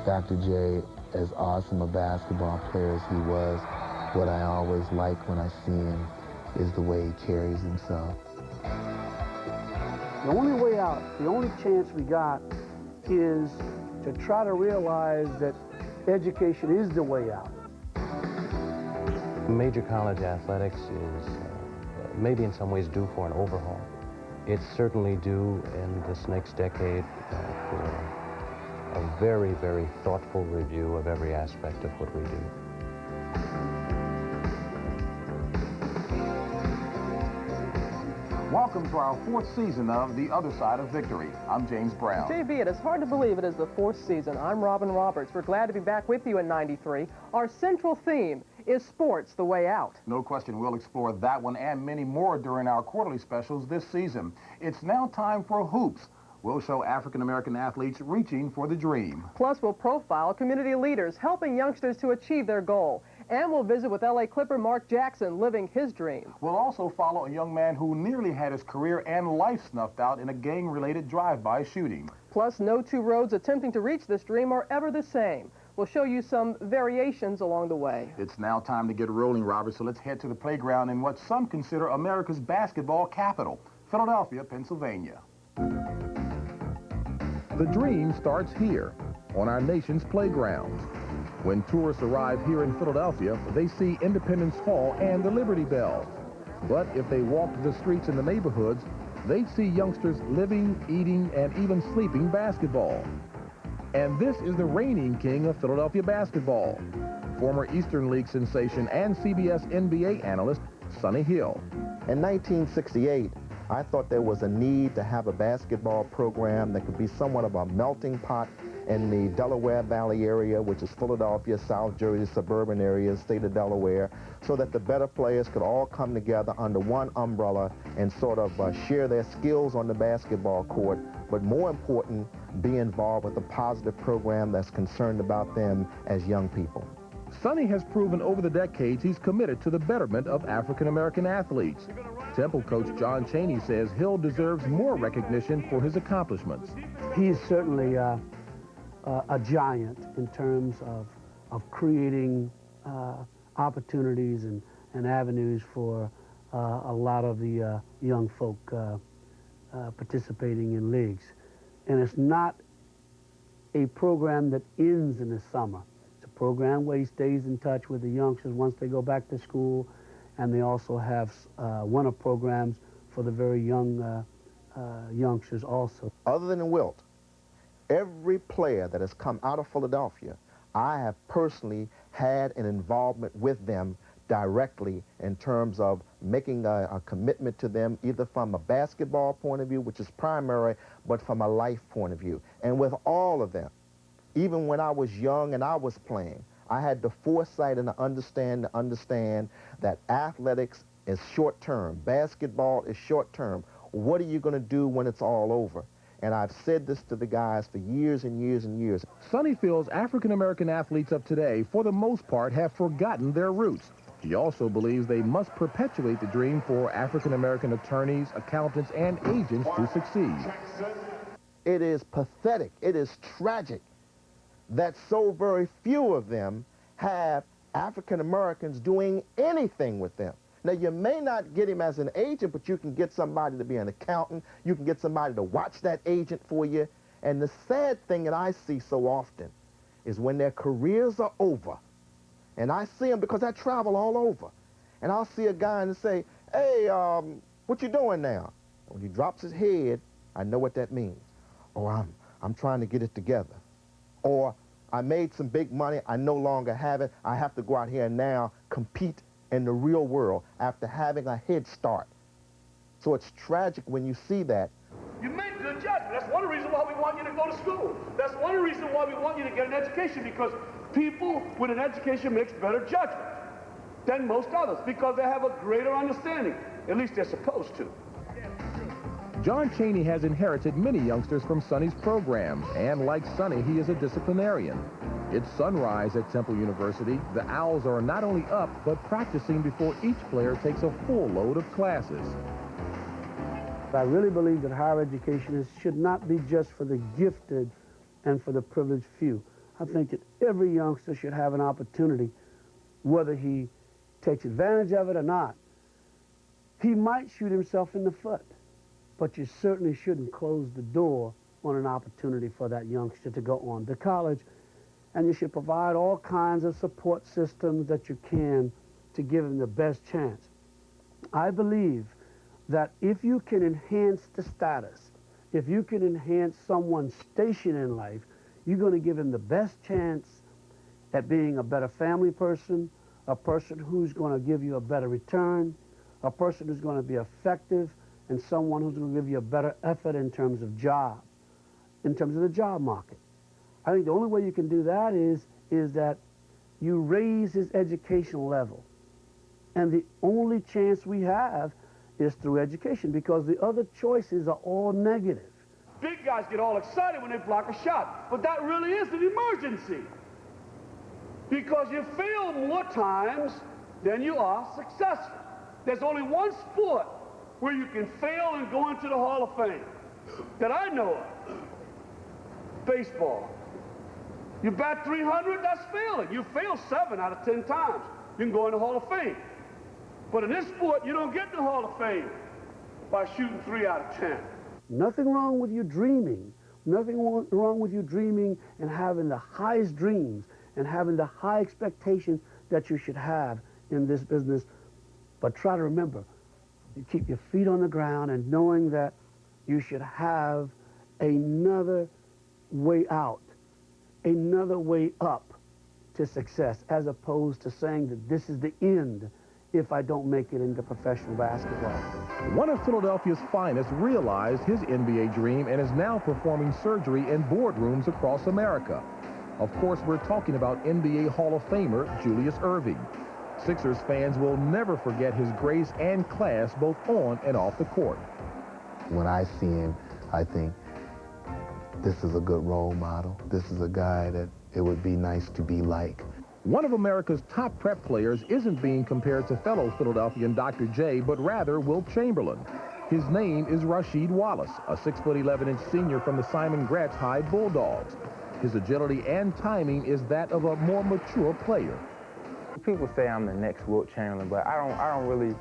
Dr. J, as awesome a basketball player as he was, what I always like when I see him is the way he carries himself. The only way out, the only chance we got is to try to realize that education is the way out. Major college athletics is maybe in some ways due for an overhaul. It's certainly due in this next decade for a very, very thoughtful review of every aspect of what we do. Welcome to our 4th season of The Other Side of Victory. I'm James Brown. JV, it is hard to believe it is the 4th season. I'm Robin Roberts. We're glad to be back with you in 93. Our central theme is sports, the way out. No question, we'll explore that one and many more during our quarterly specials this season. It's now time for Hoops. We'll show African-American athletes reaching for the dream. Plus, we'll profile community leaders helping youngsters to achieve their goal. And we'll visit with L.A. Clipper Mark Jackson living his dream. We'll also follow a young man who nearly had his career and life snuffed out in a gang-related drive-by shooting. Plus, no two roads attempting to reach this dream are ever the same. We'll show you some variations along the way. It's now time to get rolling, Robert, so let's head to the playground in what some consider America's basketball capital, Philadelphia, Pennsylvania. The dream starts here, on our nation's playgrounds. When tourists arrive here in Philadelphia, they see Independence Hall and the Liberty Bell. But if they walk the streets in the neighborhoods, they see youngsters living, eating, and even sleeping basketball. And this is the reigning king of Philadelphia basketball, former Eastern League sensation and CBS NBA analyst, Sonny Hill. In 1968, I thought there was a need to have a basketball program that could be somewhat of a melting pot in the Delaware Valley area, which is Philadelphia, South Jersey, suburban areas, state of Delaware, so that the better players could all come together under one umbrella and sort of share their skills on the basketball court, but more important, be involved with a positive program that's concerned about them as young people. Sonny has proven over the decades he's committed to the betterment of African-American athletes. Temple coach John Chaney says Hill deserves more recognition for his accomplishments. He's certainly a giant in terms of creating opportunities and avenues for a lot of the young folk participating in leagues. And it's not a program that ends in the summer. It's a program where he stays in touch with the youngsters once they go back to school, and they also have winter programs for the very young youngsters also. Other than Wilt, every player that has come out of Philadelphia, I have personally had an involvement with them directly in terms of making a commitment to them, either from a basketball point of view, which is primary, but from a life point of view. And with all of them, even when I was young and I was playing, I had the foresight and the understand that athletics is short-term. Basketball is short-term. What are you going to do when it's all over? And I've said this to the guys for years and years and years. Sonny feels African-American athletes of today, for the most part, have forgotten their roots. He also believes they must perpetuate the dream for African-American attorneys, accountants, and agents to succeed. It is pathetic, it is tragic that so very few of them have African-Americans doing anything with them. Now, you may not get him as an agent, but you can get somebody to be an accountant. You can get somebody to watch that agent for you. And the sad thing that I see so often is when their careers are over, and I see them because I travel all over, and I'll see a guy and say, hey, what you doing now? When he drops his head, I know what that means. Oh, I'm trying to get it together. Or I made some big money, I no longer have it, I have to go out here and now compete in the real world after having a head start. So it's tragic when you see that. You make good judgment. That's one reason why we want you to go to school. That's one reason why we want you to get an education, because people with an education makes better judgment than most others, because they have a greater understanding. At least they're supposed to. John Chaney has inherited many youngsters from Sonny's programs, and like Sonny, he is a disciplinarian. It's sunrise at Temple University. The Owls are not only up, but practicing before each player takes a full load of classes. I really believe that higher education should not be just for the gifted and for the privileged few. I think that every youngster should have an opportunity, whether he takes advantage of it or not. He might shoot himself in the foot, but you certainly shouldn't close the door on an opportunity for that youngster to go on to college. And you should provide all kinds of support systems that you can to give him the best chance. I believe that if you can enhance the status, if you can enhance someone's station in life, you're going to give him the best chance at being a better family person, a person who's going to give you a better return, a person who's going to be effective, and someone who's going to give you a better effort in terms of job, in terms of the job market. I think the only way you can do that is that you raise his educational level. And the only chance we have is through education, because the other choices are all negative. Big guys get all excited when they block a shot, but that really is an emergency. Because you fail more times than you are successful. There's only one sport where you can fail and go into the Hall of Fame that I know of. Baseball. You bat 300, that's failing. You fail 7 out of 10 times. You can go in the Hall of Fame. But in this sport, you don't get in the Hall of Fame by shooting 3 out of 10. Nothing wrong with you dreaming. Nothing wrong with you dreaming and having the highest dreams and having the high expectations that you should have in this business. But try to remember, you keep your feet on the ground and knowing that you should have another way out, another way up to success, as opposed to saying that this is the end if I don't make it into professional basketball. One of Philadelphia's finest realized his NBA dream and is now performing surgery in boardrooms across America. Of course, we're talking about NBA Hall of Famer Julius Erving. Sixers fans will never forget his grace and class both on and off the court. When I see him, I think this is a good role model. This is a guy that it would be nice to be like. One of America's top prep players isn't being compared to fellow Philadelphian Dr. J, but rather Wilt Chamberlain. His name is Rasheed Wallace, a 6'11" senior from the Simon Gratz High Bulldogs. His agility and timing is that of a more mature player. People say I'm the next Wilt Chamberlain, but I don't really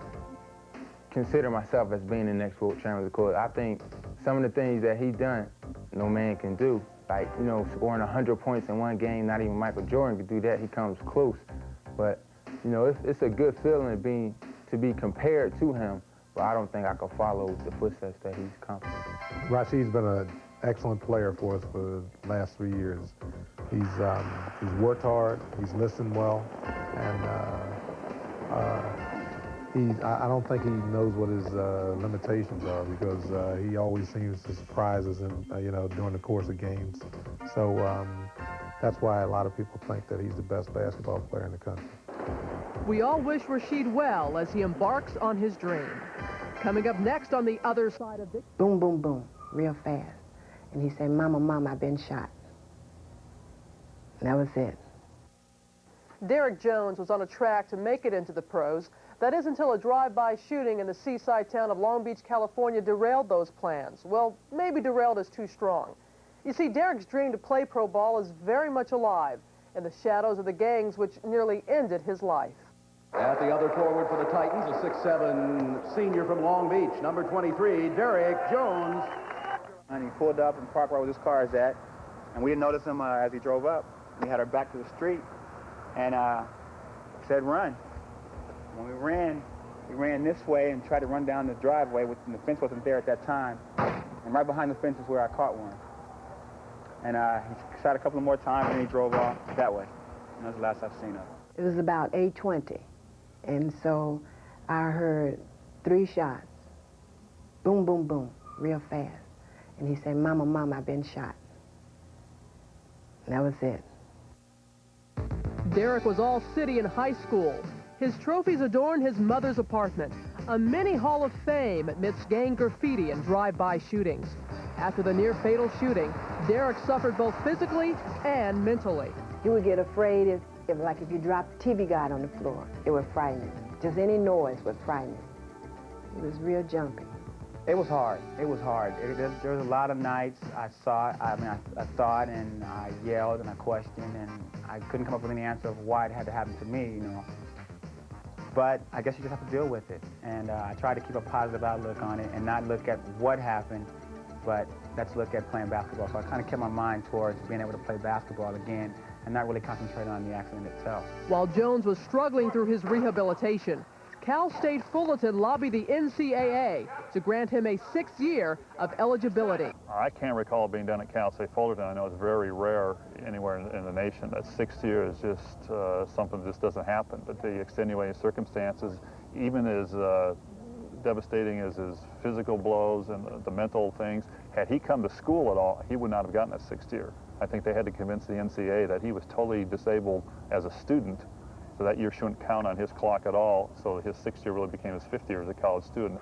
consider myself as being the next Wilt Chamberlain, because I think some of the things that he's done, no man can do. Like, you know, scoring 100 points in one game, not even Michael Jordan could do that. He comes close. But, you know, it's a good feeling to be compared to him, but I don't think I could follow the footsteps that he's come. Rasheed's been an excellent player for us for the last 3 years. He's worked hard, he's listened well, and I don't think he knows what his limitations are, because he always seems to surprise us during the course of games. So that's why a lot of people think that he's the best basketball player in the country. We all wish Rasheed well as he embarks on his dream. Coming up next on the other side of this. Boom, boom, boom, real fast. And he said, "Mama, Mama, I've been shot." And that was it. Derek Jones was on a track to make it into the pros. That is until a drive-by shooting in the seaside town of Long Beach, California derailed those plans. Well, maybe derailed is too strong. You see, Derek's dream to play pro ball is very much alive in the shadows of the gangs which nearly ended his life. At the other forward for the Titans, a 6'7" senior from Long Beach, number 23, Derek Jones. And he pulled up and parked where his car is at, and we didn't notice him as he drove up. We had our back to the street, and said run. When we ran this way and tried to run down the driveway, and the fence wasn't there at that time. And right behind the fence is where I caught one. And he shot a couple more times, and he drove off that way. And that was the last I've seen of him. It was about 8:20, and so I heard 3 shots. Boom, boom, boom, real fast. And he said, "Mama, Mama, I've been shot." And that was it. Derek was all city in high school. His trophies adorn his mother's apartment, a mini Hall of Fame amidst gang graffiti and drive-by shootings. After the near-fatal shooting, Derek suffered both physically and mentally. You would get afraid if you dropped the TV guide on the floor. It would frighten him. Just any noise would frighten him. He was real jumpy. It was hard. It was hard. There was a lot of nights I thought and I yelled and I questioned and I couldn't come up with any answer of why it had to happen to me, you know. But I guess you just have to deal with it. And I try to keep a positive outlook on it and not look at what happened, but let's look at playing basketball. So I kind of kept my mind towards being able to play basketball again and not really concentrate on the accident itself. While Jones was struggling through his rehabilitation, Cal State Fullerton lobbied the NCAA to grant him a 6th year of eligibility. I can't recall it being done at Cal State Fullerton. I know it's very rare anywhere in the nation. That 6th year is just something that just doesn't happen. But the extenuating circumstances, even as devastating as his physical blows and the mental things, had he come to school at all, he would not have gotten that 6th year. I think they had to convince the NCAA that he was totally disabled as a student, so that year shouldn't count on his clock at all, so his 6th year really became his 5th year as a college student.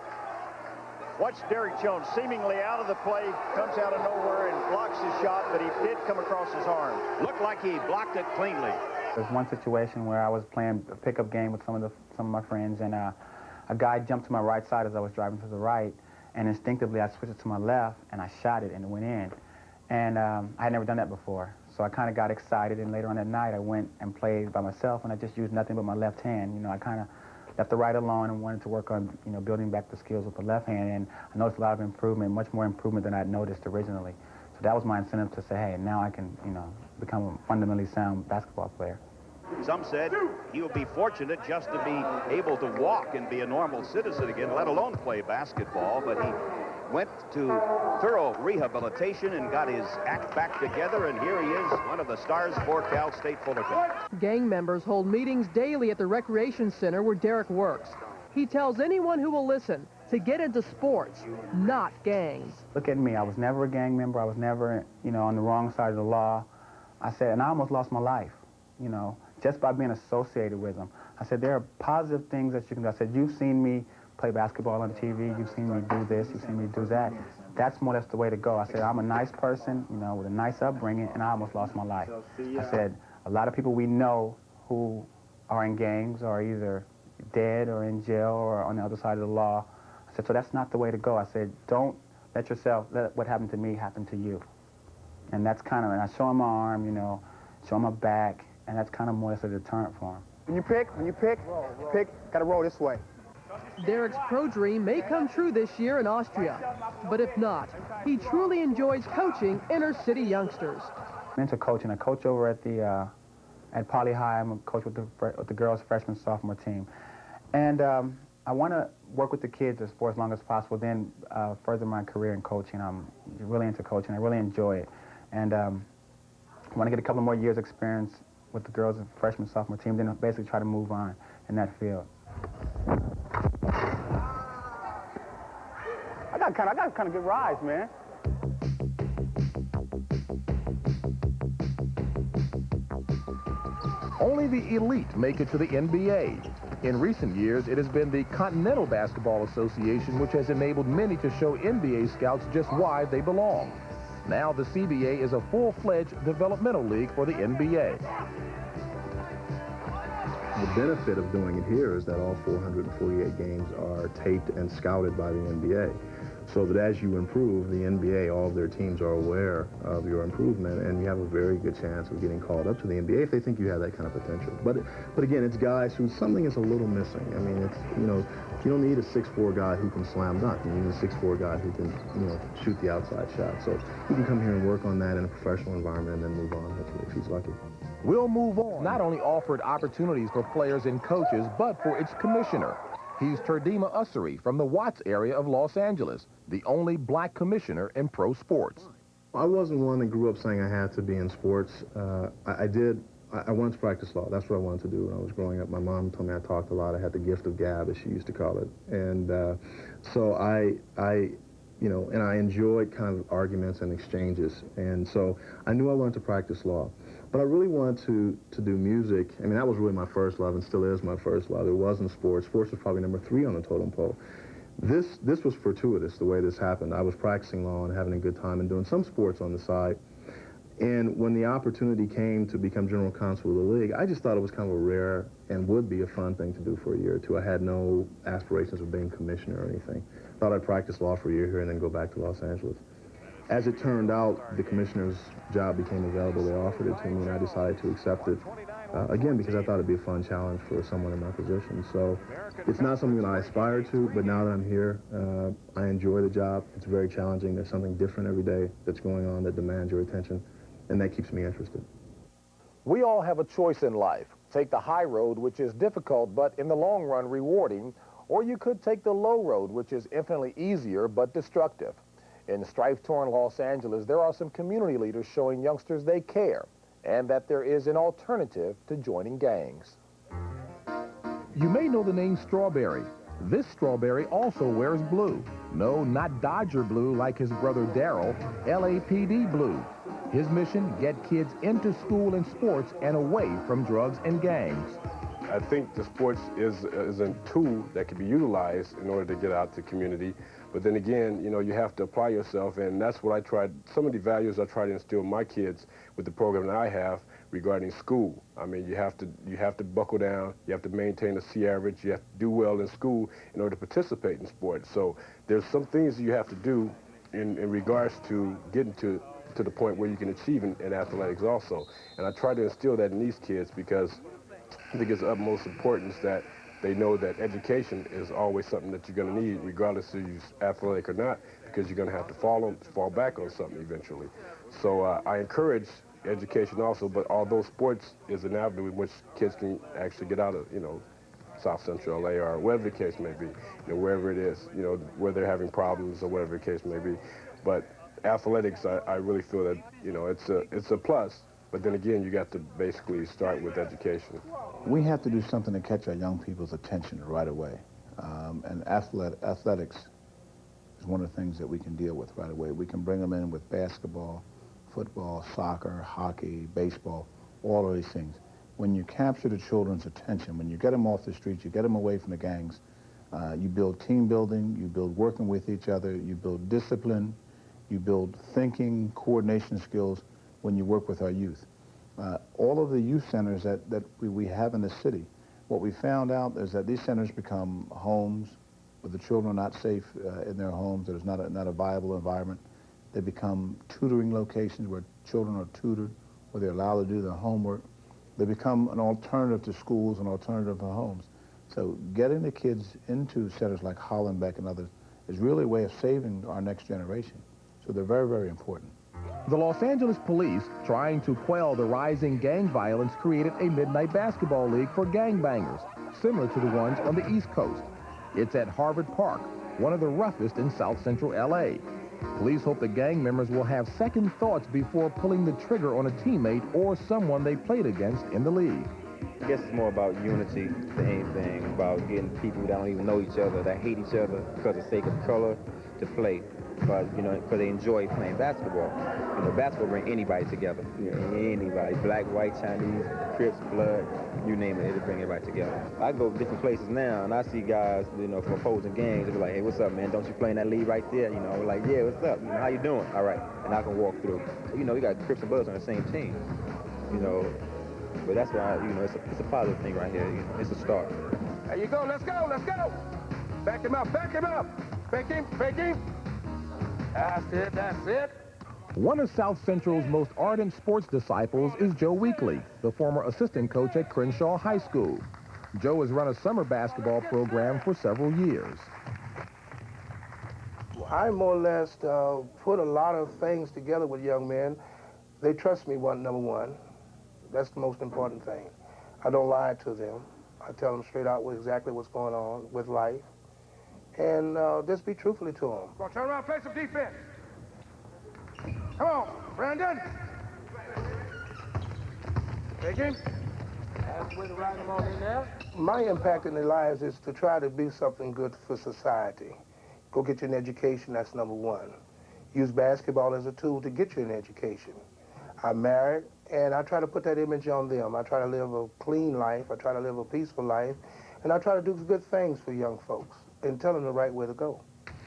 Watch Derek Jones seemingly out of the play, comes out of nowhere and blocks his shot, but he did come across his arm. Looked like he blocked it cleanly. There's one situation where I was playing a pickup game with some of my friends, and a guy jumped to my right side as I was driving to the right, and instinctively I switched it to my left, and I shot it, and it went in. And I had never done that before. So I kind of got excited, and later on that night I went and played by myself, and I just used nothing but my left hand. You know, I kind of left the right alone and wanted to work on, you know, building back the skills with the left hand, and I noticed a lot of improvement, much more improvement than I had noticed originally. So that was my incentive to say, hey, now I can, you know, become a fundamentally sound basketball player. Some said he would be fortunate just to be able to walk and be a normal citizen again, let alone play basketball, but he went to thorough rehabilitation and got his act back together, and here he is, one of the stars for Cal State Fullerton. Gang members hold meetings daily at the recreation center where Derek works. He tells anyone who will listen to get into sports, not gangs. Look at me. I was never a gang member. I was never, you know, on the wrong side of the law. I said, and I almost lost my life, you know, just by being associated with them. I said, there are positive things that you can do. I said, you've seen me play basketball on TV, you've seen me do this, you've seen me do that. That's more or less the way to go. I said, I'm a nice person, you know, with a nice upbringing, and I almost lost my life. I said, a lot of people we know who are in gangs are either dead or in jail or on the other side of the law. I said, so that's not the way to go. I said, don't let what happened to me happen to you. And that's kind of, and I show him my arm, you know, show him my back, and that's kind of more or less a deterrent for him. When you pick, gotta roll this way. Derek's pro dream may come true this year in Austria, but if not, he truly enjoys coaching inner-city youngsters. I'm into coaching. I coach over at the at Poly High. I'm a coach with the girls' freshman sophomore team, and I want to work with the kids for as long as possible. Then further my career in coaching. I'm really into coaching. I really enjoy it, and I want to get a couple more years' experience with the girls' freshman sophomore team. Then basically try to move on in that field. I got kind of good rise, man. Only the elite make it to the NBA. In recent years, it has been the Continental Basketball Association which has enabled many to show NBA scouts just why they belong. Now the CBA is a full-fledged developmental league for the NBA. The benefit of doing it here is that all 448 games are taped and scouted by the NBA. So that as you improve, the NBA, all of their teams are aware of your improvement, and you have a very good chance of getting called up to the NBA if they think you have that kind of potential. But again, it's guys who something is a little missing. I mean, it's, you know, you don't need a 6'4" guy who can slam dunk. You need a 6'4" guy who can, you know, shoot the outside shot. So he can come here and work on that in a professional environment and then move on, hopefully, if he's lucky. We'll Move On not only offered opportunities for players and coaches, but for its commissioner. He's Turdima Ussery from the Watts area of Los Angeles, the only black commissioner in pro sports. I wasn't one that grew up saying I had to be in sports. I wanted to practice law. That's what I wanted to do when I was growing up. My mom told me I talked a lot. I had the gift of gab, as she used to call it. And so you know, and I enjoyed kind of arguments and exchanges. And so I knew I wanted to practice law. But I really wanted to do music. I mean, that was really my first love and still is my first love. It wasn't sports. Sports was probably number 3 on the totem pole. This was fortuitous, the way this happened. I was practicing law and having a good time and doing some sports on the side. And when the opportunity came to become general counsel of the league, I just thought it was kind of a rare and would be a fun thing to do for a year or two. I had no aspirations of being commissioner or anything. Thought I'd practice law for a year here and then go back to Los Angeles. As it turned out, the commissioner's job became available. They offered it to me, and I decided to accept it, again, because I thought it'd be a fun challenge for someone in my position. So it's not something that I aspire to, but now that I'm here, I enjoy the job. It's very challenging. There's something different every day that's going on that demands your attention, and that keeps me interested. We all have a choice in life. Take the high road, which is difficult, but in the long run rewarding, or you could take the low road, which is infinitely easier, but destructive. In strife-torn Los Angeles, there are some community leaders showing youngsters they care and that there is an alternative to joining gangs. You may know the name Strawberry. This Strawberry also wears blue. No, not Dodger blue like his brother Daryl, LAPD blue. His mission, get kids into school and sports and away from drugs and gangs. I think the sports is a tool that can be utilized in order to get out to the community. But then again, you know, you have to apply yourself, and that's what I tried. Some of the values I try to instill in my kids with the program that I have regarding school. I mean, you have to buckle down, you have to maintain a C average, you have to do well in school in order to participate in sports. So there's some things you have to do in regards to getting to the point where you can achieve in athletics also. And I try to instill that in these kids because I think it's of utmost importance that they know that education is always something that you're going to need, regardless if you're athletic or not, because you're going to have to fall back on something eventually. So I encourage education also, but although sports is an avenue in which kids can actually get out of, you know, South Central LA or whatever the case may be, you know, wherever it is, you know, where they're having problems or whatever the case may be. But athletics, I really feel that, you know, it's a plus. But then again, you got to basically start with education. We have to do something to catch our young people's attention right away. And athletics is one of the things that we can deal with right away. We can bring them in with basketball, football, soccer, hockey, baseball, all of these things. When you capture the children's attention, when you get them off the streets, you get them away from the gangs, you build team building, you build working with each other, you build discipline, you build thinking, coordination skills when you work with our youth. All of the youth centers that we have in the city, what we found out is that these centers become homes where the children are not safe in their homes, there's not a viable environment. They become tutoring locations where children are tutored, where they're allowed to do their homework. They become an alternative to schools, an alternative to homes. So getting the kids into centers like Hollenbeck and others is really a way of saving our next generation. So they're very, very important. The Los Angeles police, trying to quell the rising gang violence, created a midnight basketball league for gangbangers, similar to the ones on the East Coast. It's at Harvard Park, one of the roughest in South Central LA. Police hope the gang members will have second thoughts before pulling the trigger on a teammate or someone they played against in the league. I guess it's more about unity than anything, about getting people that don't even know each other, that hate each other because of the sake of color to play. But, you know, because they enjoy playing basketball. You know, basketball brings anybody together. You know, anybody, black, white, Chinese, Crips, blood, you name it, it'll bring everybody together. I go to different places now, and I see guys, you know, from opposing gangs, they be like, hey, what's up, man? Don't you play in that league right there? You know, we're like, yeah, what's up? You know, how you doing? All right. And I can walk through. You know, we got Crips and Bloods on the same team. You know, but that's why, you know, it's a positive thing right here. You know, it's a start. There you go. Let's go. Let's go. Back him up. Back him up. Fake him. Fake him. That's it, that's it. One of South Central's most ardent sports disciples is Joe Weekly, the former assistant coach at Crenshaw High School. Joe has run a summer basketball program for several years. I more or less put a lot of things together with young men. They trust me, number one. That's the most important thing. I don't lie to them. I tell them straight out exactly what's going on with life. And just be truthfully to them. Go turn around, play some defense. Come on, Brandon. Take him. Halfway to ride them on in there. My impact in their lives is to try to do something good for society. Go get you an education, that's number one. Use basketball as a tool to get you an education. I'm married, and I try to put that image on them. I try to live a clean life. I try to live a peaceful life. And I try to do good things for young folks and tell them the right way to go.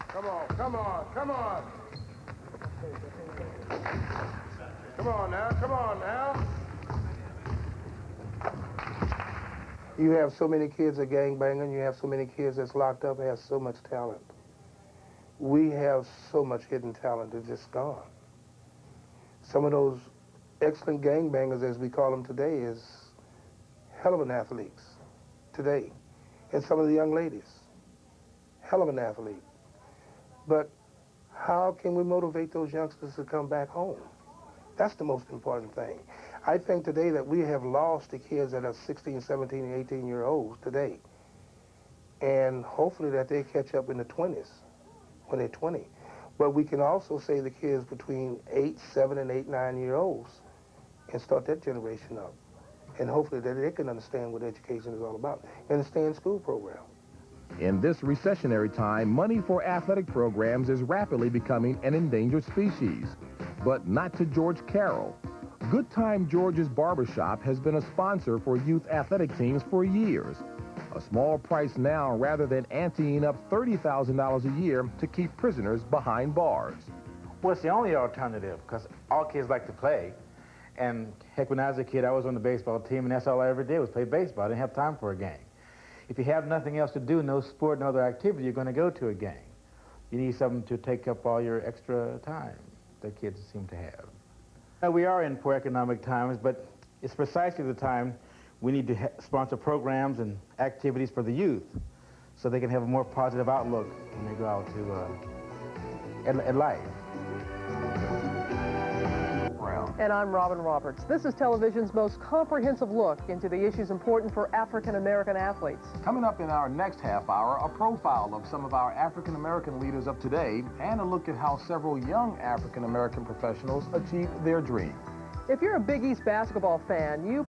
Come on, come on, come on. Come on now, come on now. You have so many kids that gangbanging, you have so many kids that's locked up, have so much talent. We have so much hidden talent that's just gone. Some of those excellent gangbangers, as we call them today, is hell of an athletes today. And some of the young ladies, hell of an athlete. But how can we motivate those youngsters to come back home? That's the most important thing. I think today that we have lost the kids that are 16, 17, and 18-year-olds today. And hopefully that they catch up in the 20s, when they're 20. But we can also say the kids between 8, 7, and 8, 9-year-olds and start that generation up. And hopefully that they can understand what education is all about and the Stay in School program. In this recessionary time, money for athletic programs is rapidly becoming an endangered species. But not to George Carroll. Good Time George's Barbershop has been a sponsor for youth athletic teams for years. A small price now rather than anteing up $30,000 a year to keep prisoners behind bars. Well, it's the only alternative because all kids like to play. And heck, when I was a kid, I was on the baseball team, and that's all I ever did was play baseball. I didn't have time for a game. If you have nothing else to do, no sport, no other activity, you're going to go to a game. You need something to take up all your extra time that kids seem to have. Now, we are in poor economic times, but it's precisely the time we need to sponsor programs and activities for the youth so they can have a more positive outlook when they go out to at life. And I'm Robin Roberts. This is television's most comprehensive look into the issues important for African-American athletes. Coming up in our next half hour, a profile of some of our African-American leaders of today and a look at how several young African-American professionals achieved their dream. If you're a Big East basketball fan, you